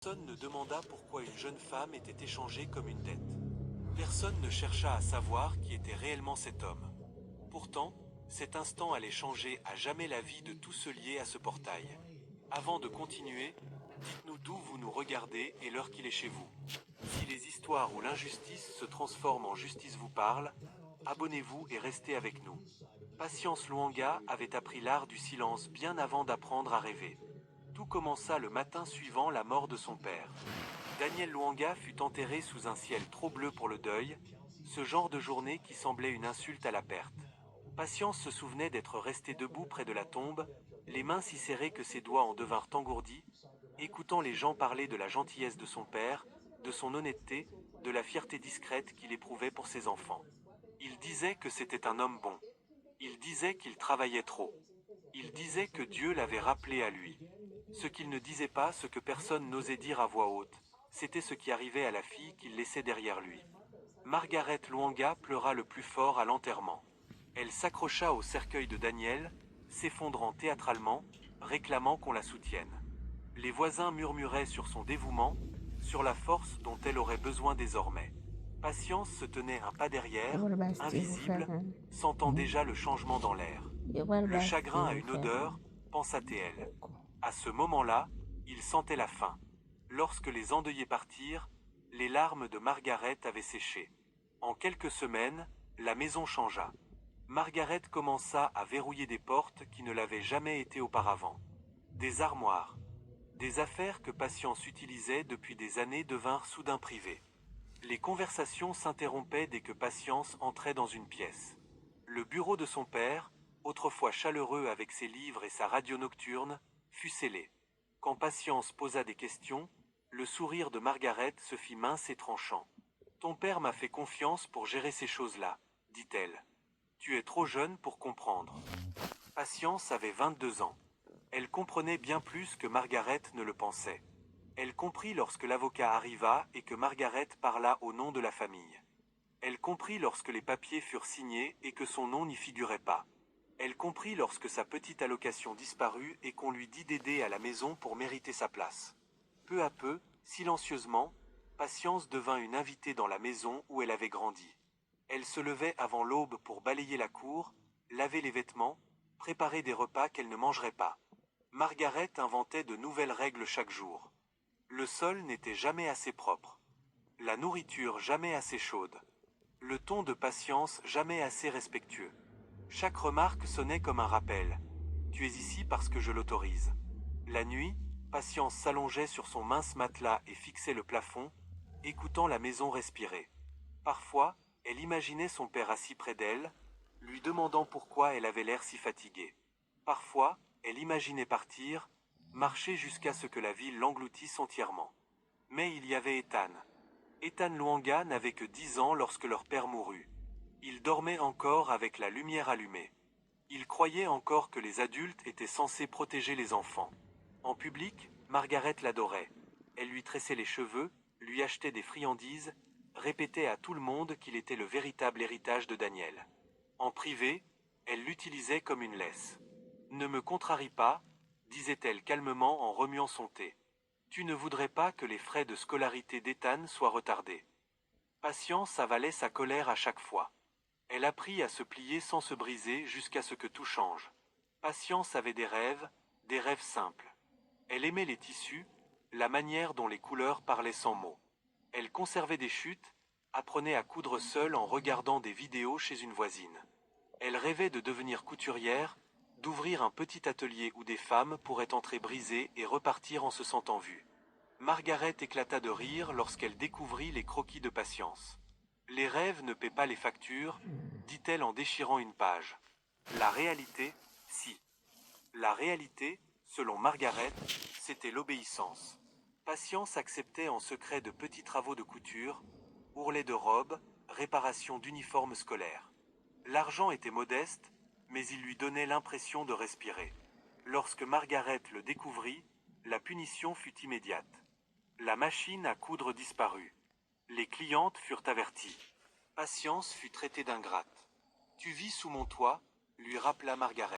Personne ne demanda pourquoi une jeune femme était échangée comme une dette. Personne ne chercha à savoir qui était réellement cet homme. Pourtant, cet instant allait changer à jamais la vie de tous ceux liés à ce portail. Avant de continuer, dites-nous d'où vous nous regardez et l'heure qu'il est chez vous. Si les histoires ou l'injustice se transforment en justice vous parlent, abonnez-vous et restez avec nous. Patience Luanga avait appris l'art du silence bien avant d'apprendre à rêver. Tout commença le matin suivant la mort de son père. Daniel Luanga fut enterré sous un ciel trop bleu pour le deuil, ce genre de journée qui semblait une insulte à la perte. Patience se souvenait d'être resté debout près de la tombe, les mains si serrées que ses doigts en devinrent engourdis, écoutant les gens parler de la gentillesse de son père, de son honnêteté, de la fierté discrète qu'il éprouvait pour ses enfants. Il disait que c'était un homme bon. Il disait qu'il travaillait trop. Il disait que Dieu l'avait rappelé à lui. Ce qu'il ne disait pas, ce que personne n'osait dire à voix haute, c'était ce qui arrivait à la fille qu'il laissait derrière lui. Margaret Luanga pleura le plus fort à l'enterrement. Elle s'accrocha au cercueil de Daniel, s'effondrant théâtralement, réclamant qu'on la soutienne. Les voisins murmuraient sur son dévouement, sur la force dont elle aurait besoin désormais. Patience se tenait un pas derrière, invisible, sentant déjà le changement dans l'air. Le chagrin a une odeur, pensa-t-elle. À ce moment-là, il sentait la faim. Lorsque les endeuillés partirent, les larmes de Margaret avaient séché. En quelques semaines, la maison changea. Margaret commença à verrouiller des portes qui ne l'avaient jamais été auparavant. Des armoires. Des affaires que Patience utilisait depuis des années devinrent soudain privées. Les conversations s'interrompaient dès que Patience entrait dans une pièce. Le bureau de son père, autrefois chaleureux avec ses livres et sa radio nocturne, fut scellé. Quand Patience posa des questions, le sourire de Margaret se fit mince et tranchant. « Ton père m'a fait confiance pour gérer ces choses-là, dit-elle. Tu es trop jeune pour comprendre. » Patience avait 22 ans. Elle comprenait bien plus que Margaret ne le pensait. Elle comprit lorsque l'avocat arriva et que Margaret parla au nom de la famille. Elle comprit lorsque les papiers furent signés et que son nom n'y figurait pas. Elle comprit lorsque sa petite allocation disparut et qu'on lui dit d'aider à la maison pour mériter sa place. Peu à peu, silencieusement, Patience devint une invitée dans la maison où elle avait grandi. Elle se levait avant l'aube pour balayer la cour, laver les vêtements, préparer des repas qu'elle ne mangerait pas. Margaret inventait de nouvelles règles chaque jour. Le sol n'était jamais assez propre. La nourriture jamais assez chaude. Le ton de Patience jamais assez respectueux. Chaque remarque sonnait comme un rappel. Tu es ici parce que je l'autorise. La nuit, Patience s'allongeait sur son mince matelas et fixait le plafond, écoutant la maison respirer. Parfois, elle imaginait son père assis près d'elle, lui demandant pourquoi elle avait l'air si fatiguée. Parfois, elle imaginait partir, marcher jusqu'à ce que la ville l'engloutisse entièrement. Mais il y avait Ethan. Ethan Luanga n'avait que 10 ans lorsque leur père mourut. Il dormait encore avec la lumière allumée. Il croyait encore que les adultes étaient censés protéger les enfants. En public, Margaret l'adorait. Elle lui tressait les cheveux, lui achetait des friandises, répétait à tout le monde qu'il était le véritable héritage de Daniel. En privé, elle l'utilisait comme une laisse. « Ne me contrarie pas, disait-elle calmement en remuant son thé. Tu ne voudrais pas que les frais de scolarité d'Ethan soient retardés. » Patience avalait sa colère à chaque fois. Elle apprit à se plier sans se briser jusqu'à ce que tout change. Patience avait des rêves simples. Elle aimait les tissus, la manière dont les couleurs parlaient sans mots. Elle conservait des chutes, apprenait à coudre seule en regardant des vidéos chez une voisine. Elle rêvait de devenir couturière, d'ouvrir un petit atelier où des femmes pourraient entrer brisées et repartir en se sentant vues. Margaret éclata de rire lorsqu'elle découvrit les croquis de Patience. « Les rêves ne paient pas les factures, dit-elle en déchirant une page. La réalité, si. La réalité, selon Margaret, c'était l'obéissance. Patience acceptait en secret de petits travaux de couture, ourlets de robes, réparation d'uniformes scolaires. L'argent était modeste, mais il lui donnait l'impression de respirer. Lorsque Margaret le découvrit, la punition fut immédiate. La machine à coudre disparut. Les clientes furent averties. Patience fut traitée d'ingrate. « Tu vis sous mon toit » lui rappela Margaret.